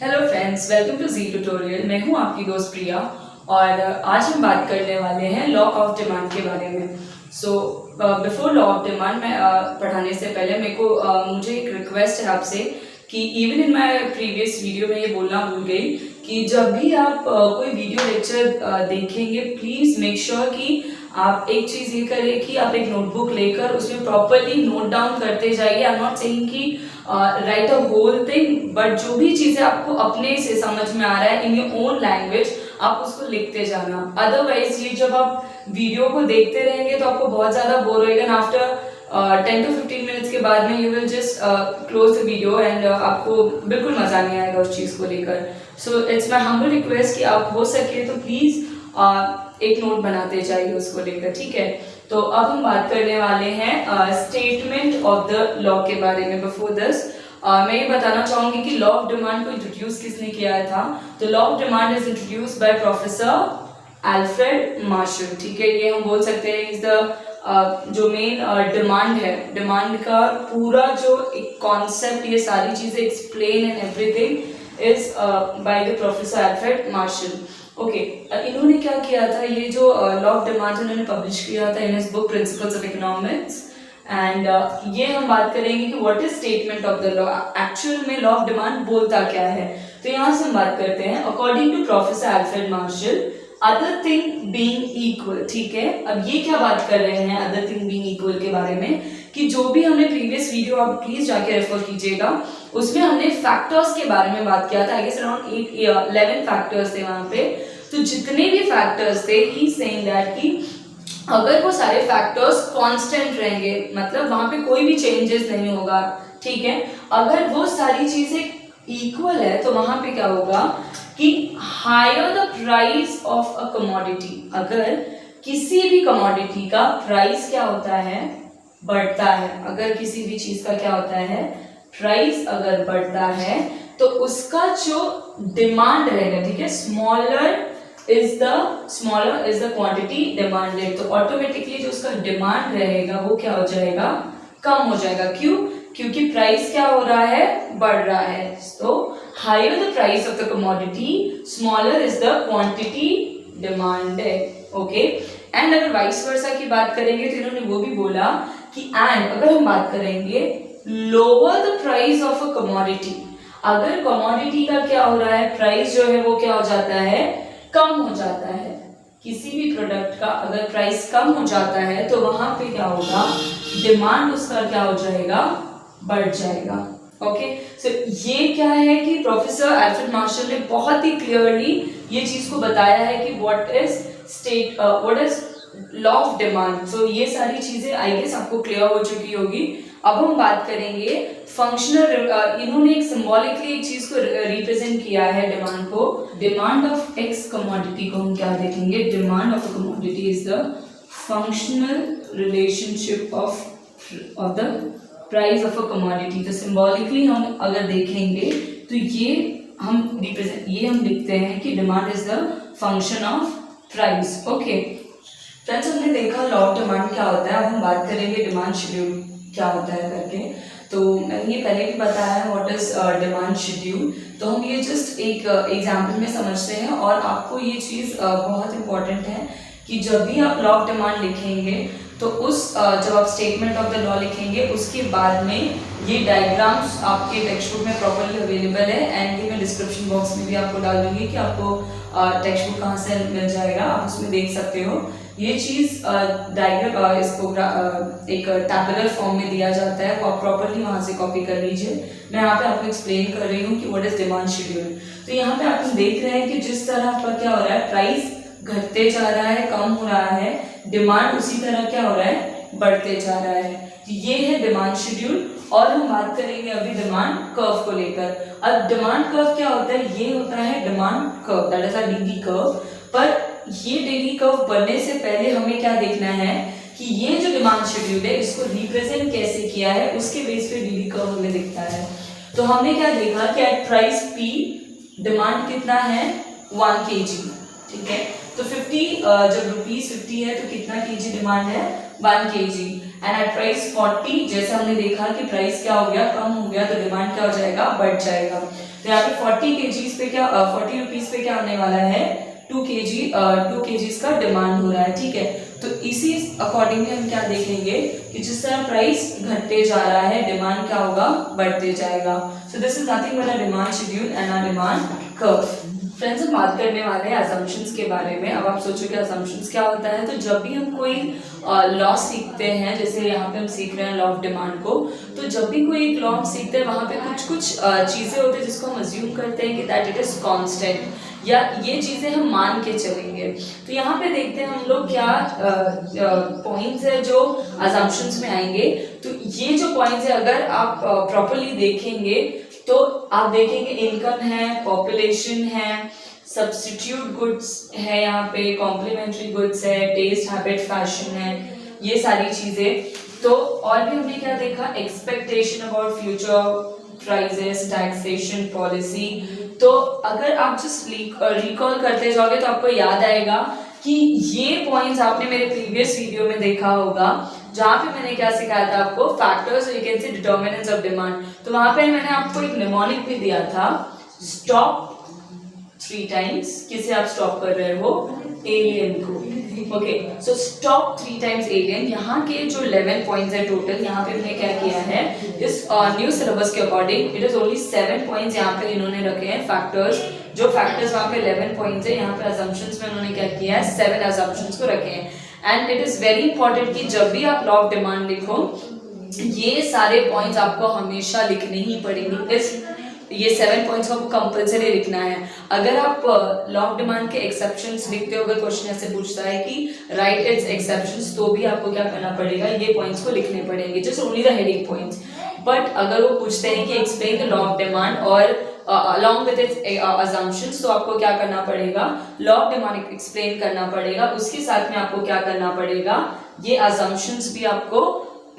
Hello friends, welcome to G tutorial. मैं हूं आपकी दोस्त प्रिया और आज हम बात करने वाले हैं लॉ ऑफ डिमांड के बारे में। So before law of demand मैं पढ़ाने से पहले मुझे एक रिक्वेस्ट है आपसे कि even in my previous video में ये बोलना भूल गई कि जब भी आप कोई वीडियो लेक्चर देखेंगे प्लीज़ मेक श्योर कि आप एक चीज़ ये करें कि आप एक नोटबुक लेकर उसमें प्रॉपरली नोट डाउन करते जाइए। आई एम नॉट सेइंग कि right a whole thing, but जो भी चीज़ें आपको अपने से समझ में आ रहा है इन योर ओन लैंग्वेज आप उसको लिखते जाना। अदरवाइज ये जब आप वीडियो को देखते रहेंगे तो आपको बहुत ज़्यादा बोर होएगा एंड आफ्टर 10 to 15 मिनट्स के बाद में you will just close the video and आपको बिल्कुल मज़ा नहीं आएगा उस चीज़ को लेकर। So it's my humble request कि आप हो सके तो प्लीज़ एक नोट बनाते जाइए उसको लेकर, ठीक है। तो अब हम बात करने वाले हैं स्टेटमेंट ऑफ द लॉ के बारे में। बिफोर दिस मैं ये बताना चाहूंगी कि लॉ ऑफ डिमांड को इंट्रोड्यूस किसने किया था। तो law of demand is introduce by professor Alfred martial, ठीक है। ये हम बोल सकते हैं इज द जो मेन डिमांड है, डिमांड का पूरा जो एक कॉन्सेप्ट, ये सारी चीजें explain and everything is by the professor Alfred martial. Okay, इन्होंने क्या किया था, ये जो लॉ ऑफ डिमांड इन्होंने पब्लिश किया था in his book principles of economics. And ये हम बात करेंगे कि what is statement of the law, actual में लॉ ऑफ डिमांड बोलता क्या है। तो यहाँ से हम बात करते हैं according to professor Alfred Marshall other thing being equal, ठीक है। अब ये क्या बात कर रहे हैं अदर थिंग बीइंग इक्वल के बारे में, कि जो भी हमने प्रीवियस वीडियो आप प्लीज जाके रेफर कीजिएगा, उसमें हमने फैक्टर्स के बारे में बात किया था। आई गेस अराउंड 11 फैक्टर्स थे वहां पे। तो जितने भी फैक्टर्स थे ही सेइंग दैट कि अगर वो सारे फैक्टर्स कांस्टेंट रहेंगे, मतलब वहां पे कोई भी चेंजेस नहीं होगा, ठीक है। अगर वो सारी चीजें इक्वल है तो वहां पे क्या होगा कि higher the price of a commodity, अगर किसी भी कमोडिटी का प्राइस क्या होता है, बढ़ता है। अगर किसी भी चीज का क्या होता है, प्राइस अगर बढ़ता है तो उसका जो डिमांड रहेगा, ठीक है, smaller is the quantity demanded, तो ऑटोमेटिकली जो उसका डिमांड रहेगा वो क्या हो जाएगा, कम हो जाएगा। क्यों? क्योंकि प्राइस क्या हो रहा है, बढ़ रहा है। तो higher the price of the commodity smaller is the quantity demanded, okay. And अगर वाइस वर्सा की बात करेंगे तो इन्होंने वो भी बोला कि एंड अगर हम बात करेंगे lower the price of a commodity, अगर कमोडिटी का क्या हो रहा है, प्राइस जो है वो क्या हो जाता है, कम हो जाता है। किसी भी प्रोडक्ट का अगर प्राइस कम हो जाता है तो वहां पे क्या होगा, डिमांड उसका क्या हो जाएगा, बढ़ जाएगा, ओके। सो ये क्या है कि प्रोफेसर अल्फ्रेड मार्शल ने बहुत ही क्लियरली ये चीज को बताया है कि what is law of demand. So ये सारी चीजें आई गेस आपको क्लियर हो चुकी होगी। अब हम बात करेंगे फंक्शनल, इन्होंने एक सिंबॉलिकली एक चीज को रिप्रेजेंट किया है डिमांड को। डिमांड ऑफ एक्स कमोडिटी को हम क्या देखेंगे, demand of a commodity is the functional relationship of the price of a commodity. तो सिंबॉलिकली हम अगर देखेंगे तो ये हम लिखते हैं कि demand is the function of price, okay. Friends, हमने देखा लॉ ऑफ डिमांड क्या होता है। अब हम बात करेंगे डिमांड शेड्यूल क्या होता है करके। तो मैंने ये पहले भी बताया है व्हाट इज डिमांड शेड्यूल। तो हम ये जस्ट एक एग्जाम्पल में समझते हैं और आपको ये चीज़ बहुत इंपॉर्टेंट है कि जब भी आप लॉ ऑफ डिमांड लिखेंगे तो जब आप स्टेटमेंट ऑफ द लॉ लिखेंगे उसके बाद में ये डायग्राम्स आपके टेक्स्ट बुक में प्रॉपरली अवेलेबल है एंड ये मैं डिस्क्रिप्शन बॉक्स में भी आपको डाल दूंगी कि आपको टेक्स्ट बुक कहाँ से मिल जाएगा, आप उसमें देख सकते हो। ये चीज़ डायग्राम इसको एक टैबुलर फॉर्म में दिया जाता है, वो आप प्रॉपरली वहाँ से कॉपी कर लीजिए। मैं यहाँ पे आपको एक्सप्लेन कर रही हूँ कि व्हाट इज डिमांड शेड्यूल। तो यहाँ पे आप देख रहे हैं कि जिस तरह आपका क्या हो रहा है, प्राइस घटते जा रहा है, कम हो रहा है, डिमांड उसी तरह क्या हो रहा है, बढ़ते जा रहा है। ये है डिमांड शेड्यूल। और हम बात करेंगे अभी डिमांड कर्व को लेकर। अब डिमांड कर्व क्या होता है, ये होता है demand curve, that is a daily curve. पर ये डेली कर्व बनने से पहले हमें क्या देखना है कि ये जो डिमांड शेड्यूल है इसको रिप्रेजेंट कैसे किया है, उसके बेस पे डेली कर्व हमें दिखता है। तो हमने क्या देखा कि एट प्राइस P डिमांड कितना है, 1 kg, ठीक है। तो 50 जब रुपीज 50 है तो कितना kg डिमांड है, 1 kg एंड एट प्राइस 40, जैसे हमने देखा कि प्राइस क्या हो गया, कम हो गया, तो डिमांड क्या हो जाएगा, बढ़ जाएगा। तो यहाँ पे 40 kg पे क्या 40 रुपीज पे क्या आने वाला है, 2 kg का डिमांड हो रहा है, ठीक है। तो इसी अकॉर्डिंगली हम क्या देखेंगे कि जिस तरह प्राइस घटते जा रहा है, डिमांड क्या होगा, बढ़ते जाएगा। सो this is nothing but a demand schedule and a demand curve. Friends, हम बात करने वाले हैं असम्पशंस के बारे में। अब आप सोचो कि असम्पशंस क्या होता है। तो जब भी हम कोई लॉ सीखते हैं, जैसे यहाँ पे हम सीख रहे हैं लॉ ऑफ डिमांड को, तो जब भी कोई एक लॉ हम सीखते हैं, वहाँ पे कुछ कुछ चीज़ें होती है जिसको हम अज्यूम करते हैं कि दैट इट इज़ कांस्टेंट, या ये चीज़ें हम मान के चलेंगे। तो यहाँ पे देखते हैं हम लोग क्या पॉइंट्स है जो असम्पशंस में आएंगे। तो ये जो पॉइंट्स है, अगर आप प्रॉपरली देखेंगे तो आप देखेंगे इनकम है, पॉपुलेशन है, सब्स्टिट्यूट गुड्स है, यहाँ पे कॉम्प्लीमेंट्री गुड्स है, टेस्ट, हैबिट, फैशन है, ये सारी चीजें। तो और भी हमने क्या देखा, expectation about future prices, taxation policy. तो अगर आप जस्ट रिकॉल करते जाओगे तो आपको याद आएगा कि ये पॉइंट्स आपने मेरे प्रीवियस वीडियो में देखा होगा, जहाँ पे मैंने क्या सिखाया था आपको, factors you can say determinants of demand. तो वहां पे मैंने आपको एक निमोनिक भी दिया था, स्टॉप 3 टाइम्स। किसे आप स्टॉप कर रहे हो, एलियन को। Okay, so stop 3 times alien. यहाँ के जो 11 पॉइंट्स है टोटल, यहाँ पे हमने क्या किया है, इस न्यू सिलेबस के according it is only 7 points यहाँ पे इन्होंने रखे हैं फैक्टर्स। जो फैक्टर्स वहाँ पे 11 पॉइंट्स है, यहाँ पे असम्पशंस में उन्होंने क्या किया है, 7 असम्पशंस को रखे हैं। And it is very important कि जब भी आप लॉ ऑफ डिमांड लिखो, ये सारे पॉइंट्स आपको हमेशा लिखने ही पड़ेंगे। ये 7 पॉइंट्स को आपको कंपल्सरी लिखना है। अगर आप लॉ ऑफ डिमांड के एक्सेप्शंस लिखते हो, अगर क्वेश्चन ऐसे पूछता है कि राइट इट्स एक्सेप्शंस, तो भी आपको क्या करना पड़ेगा, ये पॉइंट्स को लिखने पड़ेंगे, just only the heading points. But अगर वो पूछते हैं कि explain the law of demand और along with its assumptions, तो आपको क्या करना पड़ेगा, लॉ ऑफ डिमांड एक्सप्लेन करना पड़ेगा, उसके साथ में आपको क्या करना पड़ेगा, ये assumptions भी आपको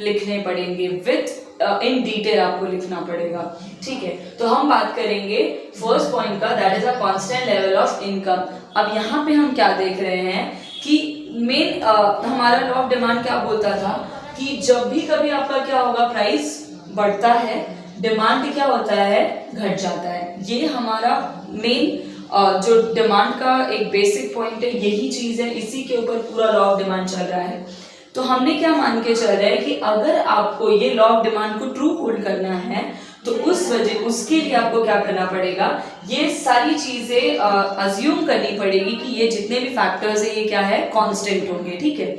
लिखने पड़ेंगे, विथ इन डिटेल आपको लिखना पड़ेगा, ठीक है। तो हम बात करेंगे फर्स्ट पॉइंट का, that is a constant level of income. अब यहाँ पे हम क्या देख रहे हैं कि मेन हमारा लॉ ऑफ डिमांड क्या बोलता था कि जब भी कभी आपका क्या होगा, प्राइस बढ़ता है, डिमांड क्या होता है, घट जाता है। ये हमारा मेन जो डिमांड का एक बेसिक पॉइंट है, यही चीज है, इसी के ऊपर पूरा लॉ ऑफ डिमांड चल रहा है। तो हमने क्या मान के चल रहा है कि अगर आपको ये लॉ ऑफ डिमांड को ट्रू होल्ड करना है, तो उसके लिए आपको क्या करना पड़ेगा, ये सारी चीजें अज्यूम करनी पड़ेगी कि ये जितने भी फैक्टर्स है, ये क्या है, कांस्टेंट होंगे, ठीक है।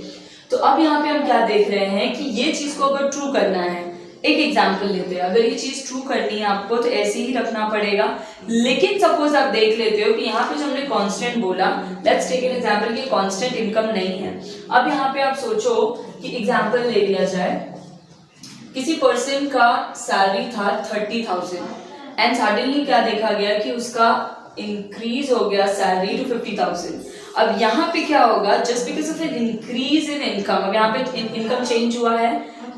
तो अब यहाँ पे हम क्या देख रहे हैं कि ये चीज को अगर ट्रू करना है, एक एग्जाम्पल लेते हैं, अगर ये चीज ट्रू करनी है आपको तो ऐसे ही रखना पड़ेगा। लेकिन सपोज आप देख लेते हो कि यहाँ पे जो हमने कांस्टेंट बोला, लेट्स टेक एन एग्जांपल कि कांस्टेंट इनकम नहीं है। अब यहाँ पे आप सोचो कि एग्जांपल ले लिया जाए, किसी पर्सन का सैलरी था 30,000 एंड सडनली क्या देखा गया कि उसका इंक्रीज हो गया सैलरी टू 50,000। अब यहाँ पे क्या होगा, just because of an increase in income, अब यहाँ पे इनकम चेंज हुआ है,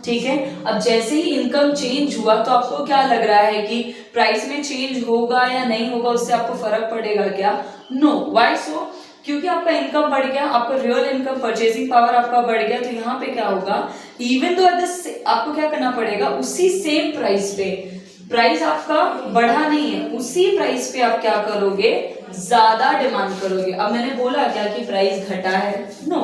ठीक है। अब जैसे ही इनकम चेंज हुआ तो आपको क्या लग रहा है कि प्राइस में चेंज होगा या नहीं होगा, उससे आपको फर्क पड़ेगा क्या? नो। Why so? क्योंकि आपका इनकम बढ़ गया, आपका रियल इनकम, परचेसिंग पावर आपका बढ़ गया। तो यहाँ पे क्या होगा, इवन दो आपको क्या करना पड़ेगा, उसी सेम प्राइस पे, प्राइस आपका बढ़ा नहीं है, उसी प्राइस पे आप क्या करोगे, ज्यादा डिमांड करोगे। अब मैंने बोला क्या कि प्राइस घटा है? नो,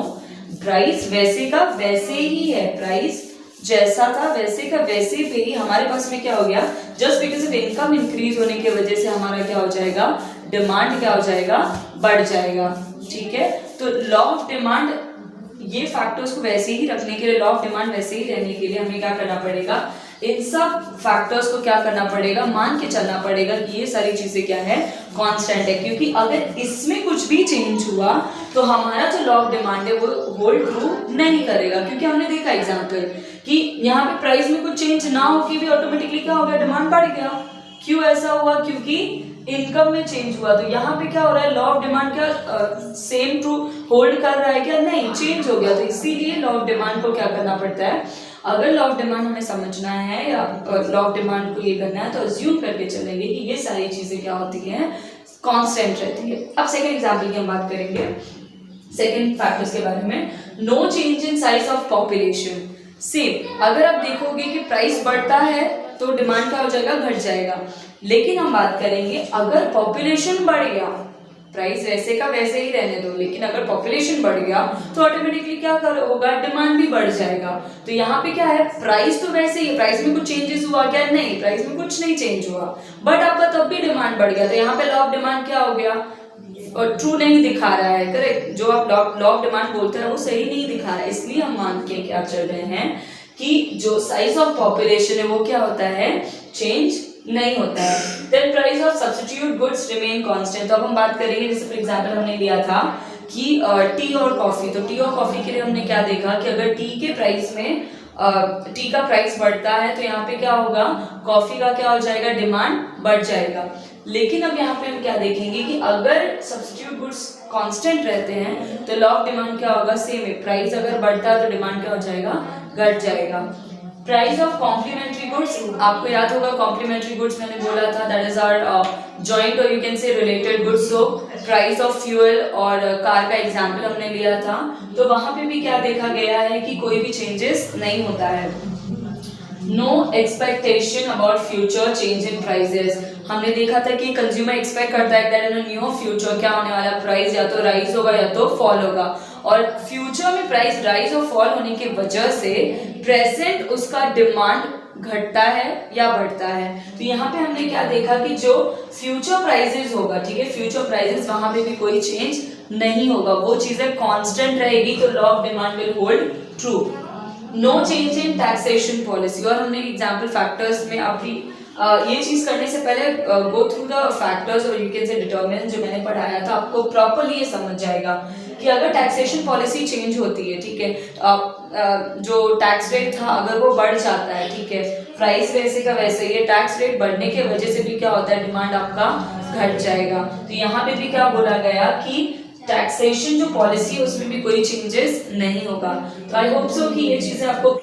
प्राइस वैसे का वैसे ही है, प्राइस जैसा था वैसे का वैसे पे ही हमारे पास में क्या हो गया, just because of income increase होने की वजह से हमारा क्या हो जाएगा, डिमांड क्या हो जाएगा, बढ़ जाएगा, ठीक है। तो लॉ ऑफ डिमांड, ये फैक्टर्स को वैसे ही रखने के लिए, लॉ ऑफ डिमांड वैसे ही रहने के लिए हमें क्या करना पड़ेगा, इन सब फैक्टर्स को क्या करना पड़ेगा, मान के चलना पड़ेगा कि ये सारी चीजें क्या है, कांस्टेंट है। क्योंकि अगर इसमें कुछ भी चेंज हुआ तो हमारा जो लॉ ऑफ डिमांड है वो होल्ड ट्रू नहीं करेगा। क्योंकि हमने देखा एग्जांपल कि यहाँ पे प्राइस में कुछ चेंज ना हो के भी ऑटोमेटिकली क्या हो गया, डिमांड बढ़ गया। क्यों ऐसा हुआ? क्योंकि इनकम में चेंज हुआ। तो यहाँ पे क्या हो रहा है, लॉ ऑफ डिमांड क्या सेम ट्रू होल्ड कर रहा है क्या? नहीं, चेंज हो गया। तो इसीलिए लॉ ऑफ डिमांड को क्या करना पड़ता है, अगर लॉ ऑफ डिमांड हमें समझना है या लॉ ऑफ डिमांड को ये करना है तो अज्यूम करके चलेंगे कि ये सारी चीजें क्या होती हैं, कांस्टेंट रहती है। अब सेकंड एग्जांपल की हम बात करेंगे। सेकेंड फैक्टर्स के बारे में, no change in size of population. Same, अगर आप देखोगे कि प्राइस बढ़ता है तो डिमांड क्या हो जाएगा, घट जाएगा। लेकिन हम बात करेंगे अगर पॉपुलेशन बढ़ गया, प्राइस वैसे का वैसे ही रहने दो, लेकिन अगर पॉपुलेशन बढ़ गया तो ऑटोमेटिकली क्या कर होगा, डिमांड भी बढ़ जाएगा। तो यहाँ पे क्या है, प्राइस तो वैसे ही, प्राइस में कुछ चेंजेस हुआ क्या, नहीं, प्राइस में कुछ नहीं चेंज हुआ, बट आपका तब भी डिमांड बढ़ गया। तो यहाँ पे लॉ ऑफ डिमांड क्या हो गया, और ट्रू नहीं दिखा रहा है, करेक्ट। जो आप लॉ ऑफ डिमांड बोलते हैं वो सही नहीं दिखा रहा है, इसलिए हम मान के क्या चल रहे हैं कि जो साइज ऑफ पॉपुलेशन है वो क्या होता है, चेंज नहीं होता है। Then price of substitute goods remain constant. तो अब हम बात करेंगे, जैसे फॉर एग्जांपल हमने लिया था कि टी और कॉफी, तो टी और कॉफी के लिए हमने क्या देखा कि अगर टी के प्राइस में टी का प्राइस बढ़ता है तो यहाँ पे क्या होगा, कॉफी का क्या हो जाएगा, डिमांड बढ़ जाएगा। लेकिन अब यहाँ पे हम क्या देखेंगे कि अगर सब्स्टिट्यूट गुड्स कांस्टेंट रहते हैं तो लॉ ऑफ डिमांड क्या होगा, सेम है, प्राइस अगर बढ़ता है तो डिमांड क्या हो जाएगा, घट जाएगा। प्राइस ऑफ कॉम्प्लीमेंट्री गुड्स, आपको याद होगा कॉम्प्लीमेंट्री गुड्स मैंने बोला था, दैट इज आवर जॉइंट और you can say related goods. So price of fuel और कार का एग्जांपल हमने लिया था, तो वहां पे भी क्या देखा गया है कि कोई भी चेंजेस नहीं होता है। No expectation about future change in prices, हमने देखा था कि कंज्यूमर एक्सपेक्ट करता है that in a new future क्या होने वाला, प्राइस या तो राइज होगा या तो फॉल होगा, और फ्यूचर में प्राइस राइज और फॉल होने की वजह से प्रेजेंट उसका डिमांड घटता है या बढ़ता है। तो यहाँ पे हमने क्या देखा कि जो फ्यूचर प्राइसेस होगा, ठीक है, फ्यूचर प्राइसेस वहां पे भी कोई चेंज नहीं होगा, वो चीजें कांस्टेंट रहेगी, तो law of demand will hold true. No change in taxation policy, और हमने एग्जाम्पल फैक्टर्स में अभी ये चीज करने से पहले गो थ्रू द फैक्टर्स और यू कैन से डिटरमिनेंट जो मैंने पढ़ाया था, आपको प्रॉपर्ली ये समझ जाएगा कि अगर टैक्सेशन पॉलिसी चेंज होती है, ठीक है, जो टैक्स रेट था अगर वो बढ़ जाता है, ठीक है, प्राइस वैसे का वैसे, ये टैक्स रेट बढ़ने के वजह से भी क्या होता है, डिमांड आपका घट जाएगा। तो यहाँ पे भी क्या बोला गया कि टैक्सेशन जो पॉलिसी है उसमें भी कोई चेंजेस नहीं होगा। तो आई होप सो कि ये चीजें आपको।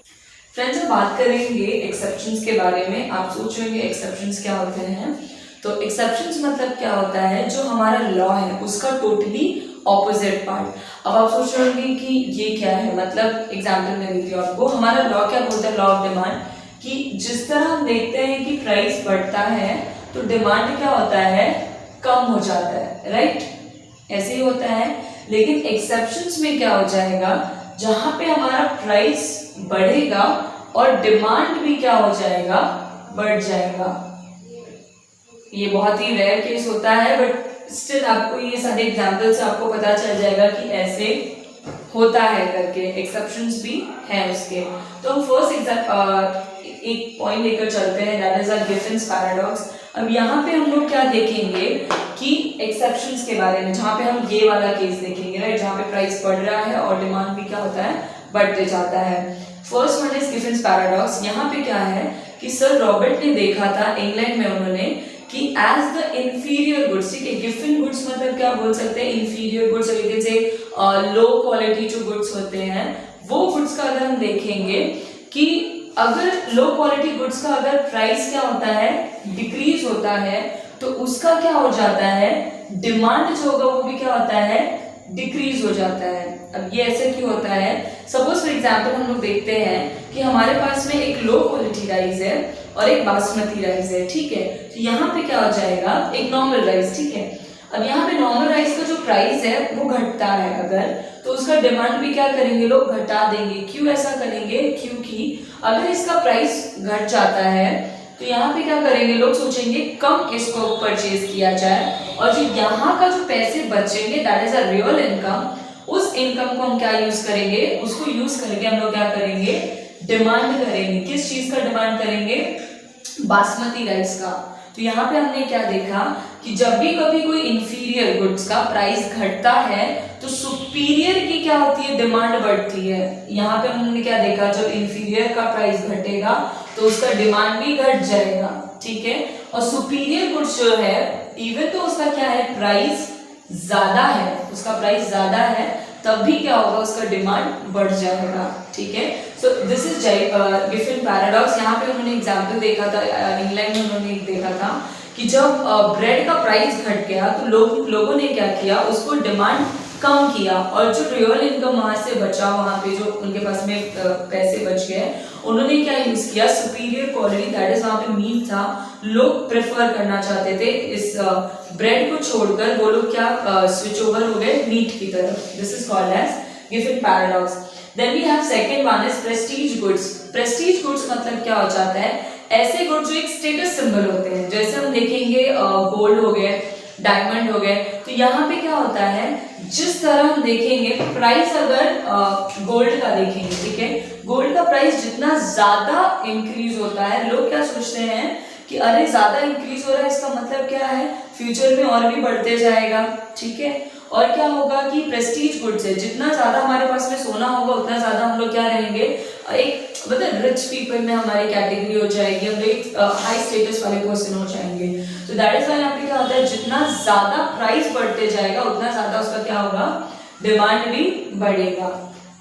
फ्रेंड्स, हम बात करेंगे एक्सेप्शंस के बारे में। आप सोचेंगे एक्सेप्शंस क्या होते हैं, तो एक्सेप्शंस मतलब क्या होता है, जो हमारा लॉ है उसका टोटली ऑपोजिट पार्ट। अब आप सोच रहे होंगे कि ये क्या है, मतलब एग्जाम्पल मैं देती हूँ आपको, हमारा लॉ क्या बोलता है, लॉ ऑफ डिमांड, कि जिस तरह हम देखते हैं कि प्राइस बढ़ता है तो डिमांड क्या होता है, कम हो जाता है, राइट, ऐसे ही होता है। लेकिन एक्सेप्शंस में क्या हो जाएगा, जहां पे हमारा प्राइस बढ़ेगा और डिमांड भी क्या हो जाएगा, बढ़ जाएगा। ये बहुत ही रेयर केस होता है, बट स्टिल आपको ये सारे एग्जांपल से आपको पता चल जाएगा कि ऐसे होता है करके, एक्सेप्शंस भी हैं उसके। तो हम फर्स्ट एक पॉइंट लेकर चलते हैं, दैट इज अ गिफिन्स पैराडॉक्स। अब यहाँ पे हम लोग क्या देखेंगे कि एक्सेप्शंस के बारे में, जहाँ पे हम ये वाला केस देखेंगे, राइट, जहाँ पे प्राइस बढ़ रहा है और डिमांड भी क्या होता है, बढ़ते जाता है। First one is Giffen's paradox. यहाँ पे क्या है कि सर रॉबर्ट ने देखा था इंग्लैंड में, उन्होंने कि एज द इंफीरियर गुड्स, ठीक है, गिफिन गुड्स मतलब क्या बोल सकते हैं, इंफीरियर गुड्स, और जैसे लो क्वालिटी जो गुड्स होते हैं वो गुड्स का अगर हम देखेंगे कि अगर लो क्वालिटी गुड्स का अगर प्राइस क्या होता है, डिक्रीज होता है, तो उसका क्या हो जाता है, डिमांड जो होगा वो भी क्या होता है, डिक्रीज हो जाता है। अब ये ऐसे क्यों होता है, सपोज फॉर एग्जांपल हम लोग देखते हैं कि हमारे पास में एक लो क्वालिटी राइस है और एक बासमती राइस है, ठीक है, तो यहाँ पे क्या हो जाएगा, एक नॉर्मल राइस, ठीक है। अब यहाँ पे नॉर्मल राइस का जो प्राइस है वो घटता है अगर, तो उसका डिमांड भी क्या करेंगे लोग, घटा देंगे। क्यों ऐसा करेंगे, क्योंकि अगर इसका प्राइस घट जाता है तो यहाँ पे क्या करेंगे लोग, सोचेंगे कम इसको परचेज किया जाए, और जो यहाँ का जो पैसे बचेंगे that is a real income, उस इनकम को हम क्या यूज करेंगे, उसको यूज करके हम लोग क्या करेंगे, डिमांड करेंगे। किस चीज का डिमांड करेंगे, बासमती राइस का। तो यहाँ पे हमने क्या देखा कि जब भी कभी कोई इंफीरियर गुड्स का प्राइस घटता है तो सुपीरियर की क्या होती है, डिमांड बढ़ती है। यहाँ पे हमने क्या देखा, जब इंफीरियर का प्राइस घटेगा तो उसका डिमांड भी घट जाएगा, ठीक है। और सुपीरियर गुड्स जो है, इवन तो उसका क्या है, प्राइस ज्यादा है, उसका प्राइस ज्यादा है, तब भी क्या होगा, उसका डिमांड बढ़ जाएगा, ठीक है। So this is Giffen paradox. यहाँ पे उन्होंने एग्जांपल देखा था, इंग्लैंड में उन्होंने देखा था कि जब ब्रेड का प्राइस घट गया तो लोगों ने क्या किया, उसको डिमांड कम किया, और जो रियल इनकम वहां से बचा, वहां पे जो उनके पास में पैसे बच गए, उन्होंने क्या यूज किया, सुपीरियर क्वालिटी, दैट इज वहां पे मीट था, लोग प्रेफर करना चाहते थे इस ब्रेड को छोड़कर, वो लोग क्या स्विच ओवर हो गए मीट की तरफ। This is called as Giffen paradox. Then we have second one is prestige goods. Prestige goods मतलब क्या हो जाता है, ऐसे गुड्स जो एक स्टेटस सिंबल होते हैं, जैसे हम देखेंगे गोल्ड हो गए, डायमंड हो गए, तो यहाँ पे क्या होता है, जिस तरह हम देखेंगे प्राइस, अगर गोल्ड का देखेंगे, ठीक है, गोल्ड का प्राइस जितना ज्यादा इंक्रीज होता है, लोग क्या सोचते हैं कि अरे ज्यादा इंक्रीज हो रहा है, इसका मतलब क्या है, फ्यूचर में और भी बढ़ते जाएगा, ठीक है। और क्या होगा कि प्रेस्टीज गुड्स है, जितना ज्यादा हमारे पास में सोना होगा उतना ज्यादा हम लोग क्या रहेंगे, एक मतलब रिच पीपल में हमारी कैटेगरी हो जाएगी, हम एक हाई स्टेटस वाले पर्सन हो जाएंगे। तो दैट इज व्हाई यहाँ पे क्या होता है, जितना ज्यादा प्राइस बढ़ते जाएगा उतना ज्यादा उसका क्या होगा, डिमांड भी बढ़ेगा।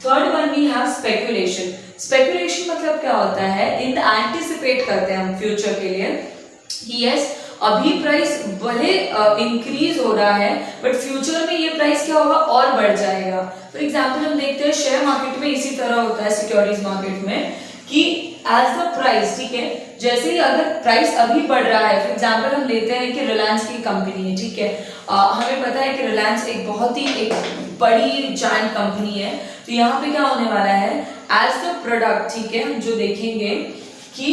Third one we have speculation. Speculation मतलब क्या होता है, इन एंटिसिपेट करते हैं हम फ्यूचर के लिए कि यस अभी प्राइस भले इंक्रीज हो रहा है, बट फ्यूचर में ये प्राइस क्या होगा, और बढ़ जाएगा। फॉर एग्जाम्पल हम देखते हैं शेयर मार्केट में इसी तरह होता है, सिक्योरिटीज मार्केट में, कि एज द प्राइस, ठीक है, जैसे ही अगर प्राइस अभी बढ़ रहा है, फॉर एग्जाम्पल हम लेते हैं कि रिलायंस की कंपनी है, ठीक है, हमें पता है कि रिलायंस एक बहुत ही एक बड़ी जायंट कंपनी है, तो यहाँ पे क्या होने वाला है, एज द प्रोडक्ट, ठीक है, हम जो देखेंगे कि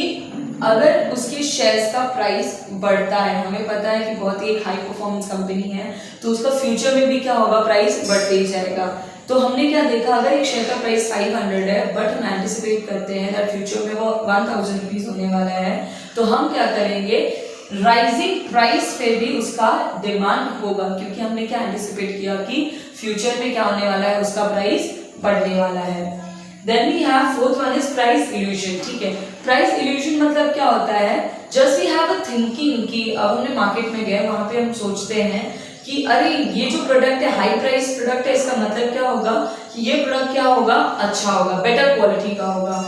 अगर उसके शेयर्स का प्राइस बढ़ता है, हमें पता है कि बहुत ही एक हाई परफॉर्मेंस कंपनी है, तो उसका फ्यूचर में भी क्या होगा, प्राइस बढ़ते ही जाएगा। तो हमने क्या देखा, अगर एक शेयर का प्राइस 500 है, बट हम एंटिसिपेट करते हैं दैट फ्यूचर में वो 1000 रुपीज होने वाला है, तो हम क्या करेंगे, राइजिंग प्राइस पे भी उसका डिमांड होगा, क्योंकि हमने क्या एंटिसिपेट किया कि फ्यूचर में क्या होने वाला है, उसका प्राइस बढ़ने वाला है। Then we have fourth one is price illusion, ठीक है। प्राइस इल्यूजन मतलब क्या होता है, just we have a thinking कि अब हमने मार्केट में गए, वहां पे हम सोचते हैं कि अरे ये जो प्रोडक्ट है हाई प्राइस प्रोडक्ट है, इसका मतलब क्या होगा कि ये प्रोडक्ट क्या होगा, अच्छा होगा, बेटर क्वालिटी का होगा,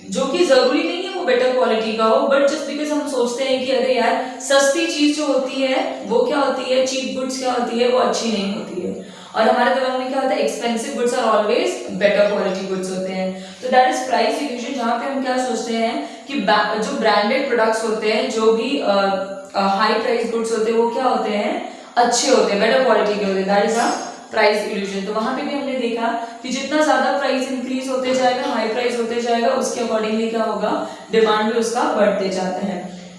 जो कि जरूरी नहीं है वो बेटर क्वालिटी का हो, बट जस्ट बिकॉज हम सोचते हैं कि अरे यार सस्ती चीज जो होती है वो क्या होती है, चीप गुड्स क्या होती है, वो अच्छी नहीं होती है, और हमारे दिमाग में क्या होता है, expensive goods are always better quality goods होते हैं। तो दैट इज प्राइस इल्यूजन, जहाँ पे हम क्या सोचते हैं कि जो ब्रांडेड प्रोडक्ट्स होते हैं, जो भी हाई प्राइस गुड्स होते हैं, वो क्या होते हैं, अच्छे होते हैं, बेटर क्वालिटी के होते हैं, that is a price illusion. तो वहां पे भी हमने देखा कि जितना ज्यादा प्राइस इंक्रीज होते जाएगा, हाई प्राइस होते जाएगा, उसके अकॉर्डिंगली क्या होगा, डिमांड भी उसका बढ़ते जाता है।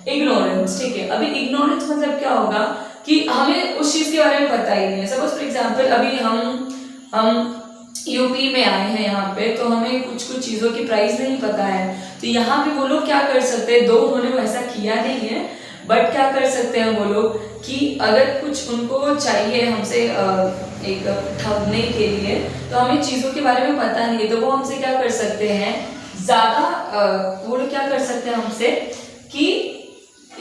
इग्नोरेंस, ठीक है, अभी इग्नोरेंस मतलब क्या होगा कि हमें उस चीज के बारे में पता ही नहीं है। सपोज फॉर एग्जांपल अभी हम यूपी में आए हैं यहाँ पे, तो हमें कुछ चीजों की प्राइस नहीं पता है, तो यहाँ पे वो लोग क्या कर सकते हैं, दो उन्होंने वो ऐसा किया नहीं है, बट क्या कर सकते हैं वो लोग कि अगर कुछ उनको चाहिए हमसे एक ठगने के लिए, तो हमें चीजों के बारे में पता नहीं है, तो वो हमसे क्या कर सकते हैं, ज्यादा वो लोग क्या कर सकते हैं हमसे कि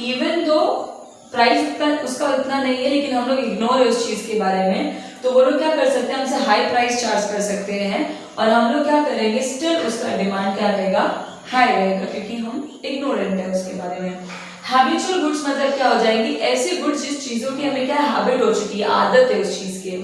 इवन दो प्राइस उसका उतना नहीं है, लेकिन हम लोग इग्नोर है उस चीज के बारे में, तो वो लोग क्या कर सकते हैं, हमसे हाई प्राइस चार्ज कर सकते हैं, और हम लोग क्या करेंगे, स्टिल उसका डिमांड क्या रहेगा, हाई रहेगा, क्योंकि हम इग्नोरेंट है उसके बारे में। हैबिचुअल गुड्स मतलब क्या हो जाएंगी, ऐसी गुड्स जिस चीजों की हमें क्या हैबिट हो चुकी है, आदत है उस चीज के।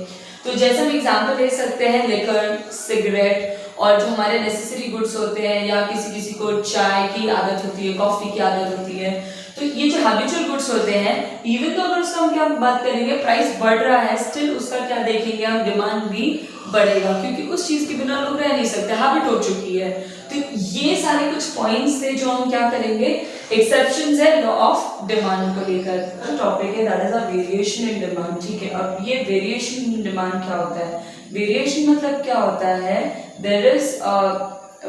तो जैसे हम एग्जांपल ले सकते हैं लिकर, सिगरेट, और जो हमारे नेसेसरी गुड्स होते हैं, या किसी को चाय की आदत होती है, कॉफी की आदत होती है, तो ये जो हैबिचुअल गुड्स होते हैं, इवन तो अगर उसका हम क्या बात करेंगे, प्राइस बढ़ रहा है, स्टिल उसका क्या देखेंगे हम, डिमांड भी बढ़ेगा, क्योंकि उस चीज के बिना लोग रह नहीं सकते, हैबिट हो चुकी है। तो ये सारे कुछ पॉइंट्स थे जो हम क्या करेंगे, एक्सेप्शंस है लॉ ऑफ डिमांड को लेकर टॉपिक है, that is a variation in demand, ठीक है। अब ये वेरिएशन इन डिमांड क्या होता है, वेरिएशन मतलब क्या होता है, there is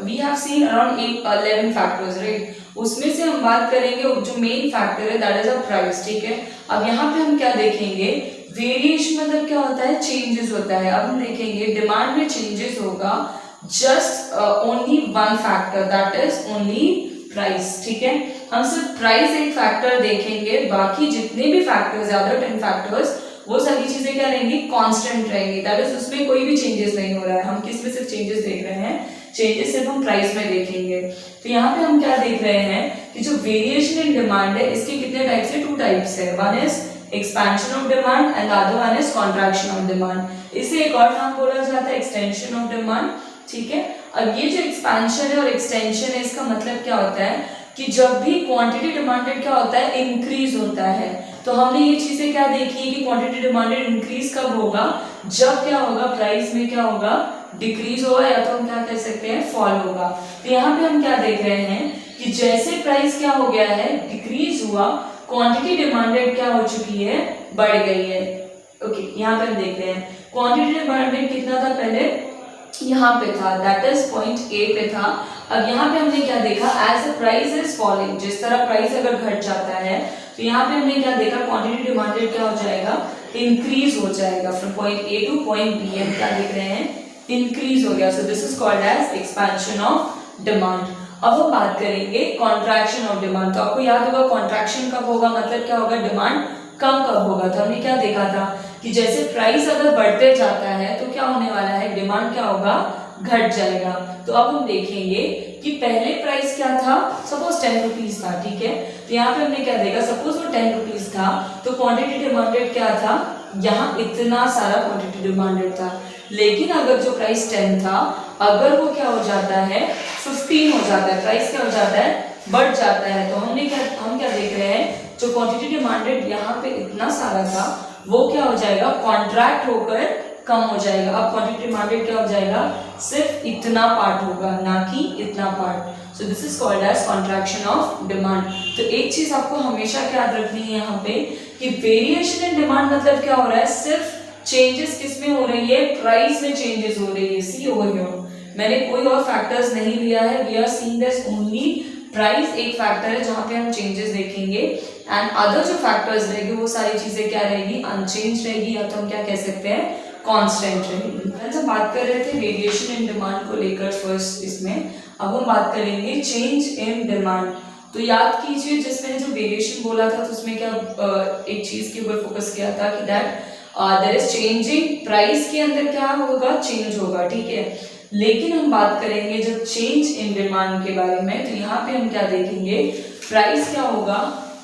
we have seen around 11 factors, right, उसमें से हम बात करेंगे जो मेन फैक्टर है, दैट इज अ प्राइस, ठीक है। अब यहाँ पे हम क्या देखेंगे, वेरिएशन मतलब क्या होता है, चेंजेस होता है। अब हम देखेंगे डिमांड में चेंजेस होगा, just only one factor, that is only price, ठीक है। हम सिर्फ प्राइस एक फैक्टर देखेंगे, बाकी जितने भी फैक्टर्स, अदर 10 फैक्टर्स, वो सारी चीजें क्या रहेंगी, कांस्टेंट रहेंगी, दैट इज उसमें कोई भी चेंजेस नहीं हो रहा है। हम किस में सिर्फ चेंजेस देख रहे हैं, चेंजेस सिर्फ हम प्राइस में देखेंगे। तो यहाँ पे हम क्या देख रहे हैं कि जो वेरिएशन इन डिमांड है, इसके कितने टाइप्स है, 2 टाइप्स है, one is expansion of demand and the other one is contraction of demand. इसे एक और नाम बोला जाता है एक्सटेंशन ऑफ डिमांड, ठीक है। अब ये जो एक्सपेंशन है और एक्सटेंशन है, इसका मतलब क्या होता है कि जब भी क्वांटिटी डिमांडेड क्या होता है, इंक्रीज होता है। तो हमने ये चीजें क्या देखी है कि क्वांटिटी डिमांडेड इंक्रीज कब होगा, जब क्या होगा, प्राइस में क्या होगा, डिक्रीज होगा, या तो हम क्या कह सकते हैं, फॉल होगा। तो यहाँ पे हम क्या देख रहे हैं कि जैसे प्राइस क्या हो गया है, डिक्रीज हुआ, क्वांटिटी डिमांडेड क्या हो चुकी है, बढ़ गई है। ओके, यहाँ पे हम देख रहे हैं क्वांटिटी डिमांडेड कितना था पहले, यहाँ पे था, दैट इज पॉइंट ए पे था। अब यहाँ पे हमने क्या देखा, as the price is falling, जिस तरह प्राइस अगर घट जाता है तो यहाँ पे हमने क्या देखा, क्वांटिटी डिमांडेड क्या हो जाएगा, इंक्रीज हो जाएगा from point A to point B. हम क्या देख रहे हैं, इंक्रीज हो गया। So this is called as expansion of demand. अब हम बात करेंगे कॉन्ट्रैक्शन ऑफ डिमांड। तो आपको याद होगा कॉन्ट्रैक्शन कब होगा, मतलब क्या होगा, डिमांड कम कब होगा। तो हमने क्या देखा था कि जैसे प्राइस अगर बढ़ते जाता है तो क्या होने वाला है, डिमांड क्या होगा, घट जाएगा। तो अब हम देखेंगे कि पहले प्राइस क्या था, सपोज 10 रुपीज था, ठीक है। तो यहाँ पे हमने क्या देखा, सपोज वो 10 रुपीज था तो क्वांटिटी डिमांडेड क्या था, यहाँ इतना सारा क्वांटिटी डिमांडेड था। लेकिन अगर जो प्राइस 10 था, अगर वो क्या हो जाता है, 15 हो जाता है, प्राइस क्या हो जाता है, बढ़ जाता है। तो हम क्या देख रहे हैं, जो क्वांटिटी डिमांडेड यहाँ पे इतना सारा था वो क्या हो जाएगा, कॉन्ट्रैक्ट होकर कम हो जाएगा। अब क्वांटिटी डिमांडेड क्या हो जाएगा, सिर्फ इतना पार्ट होगा, ना कि इतना part. So this is called as contraction of demand. तो एक चीज आपको हमेशा याद रखनी है यहाँ पे कि वेरिएशन इन डिमांड मतलब क्या हो रहा है, सिर्फ चेंजेस किस में हो रही है, प्राइस में चेंजेस हो रही है। सी ओवर हियर मैंने कोई और फैक्टर्स नहीं लिया है, we are seeing this only price एक फैक्टर है जहां पे हम चेंजेस देखेंगे, एंड अदर जो फैक्टर्स रहेंगे वो सारी चीजें क्या रहेगी, अनचेंज रहेगी, या तो हम क्या कह सकते हैं, कांस्टेंट रहेगी। जब बात कर रहे थे वेरिएशन इन डिमांड को लेकर फर्स्ट इसमें, अब हम बात करेंगे चेंज इन डिमांड। तो याद कीजिए जिसमें जो वेरिएशन बोला था तो उसमें क्या एक चीज के ऊपर फोकस किया था कि that there is changing, price के अंदर क्या होगा, चेंज होगा, ठीक है। लेकिन हम बात करेंगे जब चेंज इन डिमांड के बारे में, तो यहाँ पे हम क्या देखेंगे, प्राइस क्या होगा,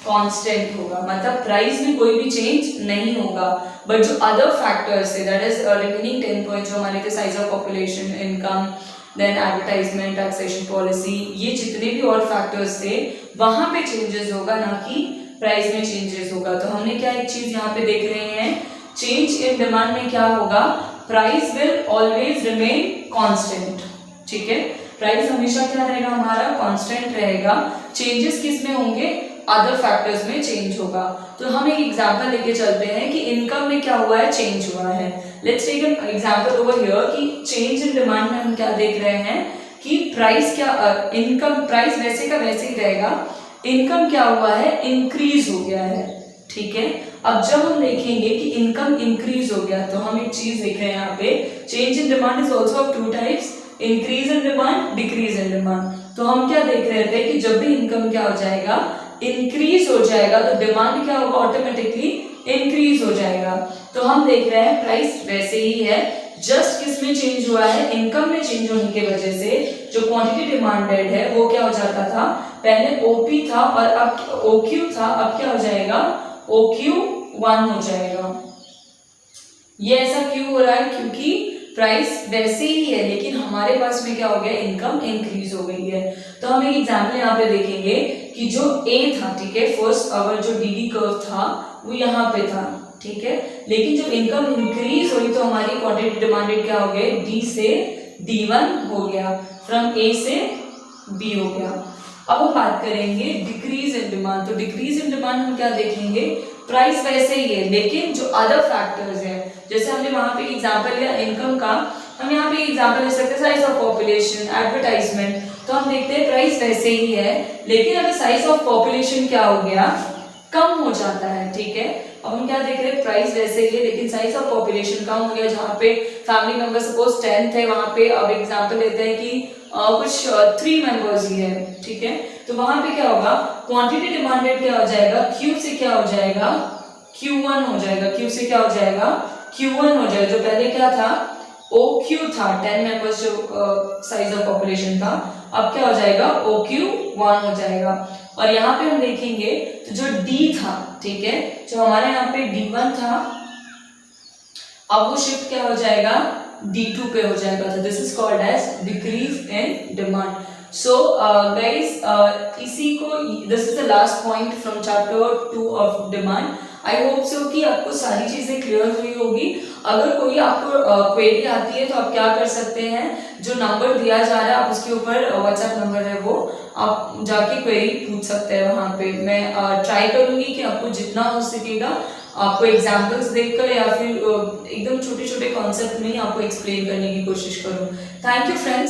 कांस्टेंट होगा, मतलब प्राइस में कोई भी चेंज नहीं होगा। बट जो अदर फैक्टर्स है, दैट इज रिमेनिंग 10 पॉइंट जो हमारे थे, size of population, income, then advertisement, taxation policy, ये जितने भी और फैक्टर्स थे वहां पे चेंजेस होगा, ना कि प्राइस में चेंजेस होगा। तो हमने क्या एक चीज यहाँ पे देख रहे हैं, चेंज इन डिमांड में क्या होगा, price will always remain constant, ठीक है। प्राइस हमेशा क्या रहेगा, हमारा कांस्टेंट रहेगा। चेंजेस किस में होंगे, अदर फैक्टर्स में चेंज होगा। तो हम एक एग्जांपल लेके चलते हैं कि इनकम में क्या हुआ है, चेंज हुआ है। Let's take an example over here कि चेंज इन डिमांड में हम क्या देख रहे हैं कि प्राइस क्या, इनकम, प्राइस वैसे का वैसे ही रहेगा, इनकम क्या हुआ है, इंक्रीज हो गया है, ठीक है। अब जब हम देखेंगे कि इनकम इंक्रीज हो गया तो हम एक चीज देख रहे हैं यहाँ पे, change in demand is also of two types, increase in demand, decrease in demand. तो हम क्या देख रहे थे कि जब भी इनकम क्या हो जाएगा, इंक्रीज हो जाएगा, तो डिमांड क्या होगा, ऑटोमेटिकली इंक्रीज हो जाएगा। तो हम देख रहे हैं प्राइस वैसे ही है, जस्ट किस में चेंज हुआ है, इनकम में चेंज होने की वजह से जो क्वांटिटी डिमांडेड है वो क्या हो जाता था, पहले ओपी था और अब ओक्यू था, अब क्या हो जाएगा, OQ1 हो जाएगा। ये ऐसा क्यों हो रहा है, क्योंकि प्राइस वैसे ही है लेकिन हमारे पास में क्या हो गया, इनकम इंक्रीज हो गई है। तो हम एक एग्जांपल यहाँ पे देखेंगे कि जो A था, ठीक है, फर्स्ट आवर जो DD कर्व था वो यहाँ पे था, ठीक है, लेकिन जब इनकम इंक्रीज हुई तो हमारी क्वांटिटी डिमांडेड क्या हो गए, D से D1 हो गया, फ्रॉम A से B हो गया। अब हम बात करेंगे डिक्रीज इन डिमांड। तो डिक्रीज इन डिमांड हम क्या देखेंगे, प्राइस वैसे ही है लेकिन जो अदर फैक्टर्स हैं, जैसे हमने वहां पे एग्जांपल लिया इनकम का, हम यहाँ पे एग्जांपल ले सकते हैं साइज ऑफ पॉपुलेशन, एडवर्टाइजमेंट। तो हम देखते हैं प्राइस वैसे ही है लेकिन अगर साइज ऑफ पॉपुलेशन क्या हो गया, कम हो जाता है, ठीक है। अब हम क्या देख रहे हैं, प्राइस वैसे ही है लेकिन साइज ऑफ पॉपुलेशन कम हो गया, जहाँ पे फैमिली मेंबर सपोज 10 थे, वहां पे अब एग्जांपल लेते हैं कि कुछ 3 मेंबर्स ही है, ठीक है। तो वहां पे क्या होगा, क्वांटिटी डिमांडेड क्या हो जाएगा, Q से क्या हो जाएगा, Q1 हो जाएगा, Q से क्या हो जाएगा, Q1 हो जाएगा। जो पहले क्या था, OQ था 10 मेंबर्स जो साइज ऑफ पॉपुलेशन था, अब क्या हो जाएगा OQ1 हो जाएगा। और यहाँ पे हम देखेंगे तो जो D था, ठीक है, जो हमारे यहाँ पे D1 था, अब वो शिफ्ट क्या हो जाएगा D2 पे हो जाएगा। तो this is called as decrease in demand. So guys, इसी को, this is the last point from chapter 2 of demand. I hope so कि आपको सारी चीजें क्लियर हुई होगी। अगर कोई आपको क्वेरी आती है तो आप क्या कर सकते हैं, जो नंबर दिया जा रहा है आप उसके ऊपर, व्हाट्सएप नंबर है वो, आप जाके क्वेरी पूछ सकते हैं वहाँ पे। मैं ट्राई करूँगी कि आपको जितना हो सकेगा आपको एग्जाम्पल्स देकर या फिर एकदम छोटे छोटे कॉन्सेप्ट में ही आपको एक्सप्लेन करने की कोशिश करूँ। Thank you friends.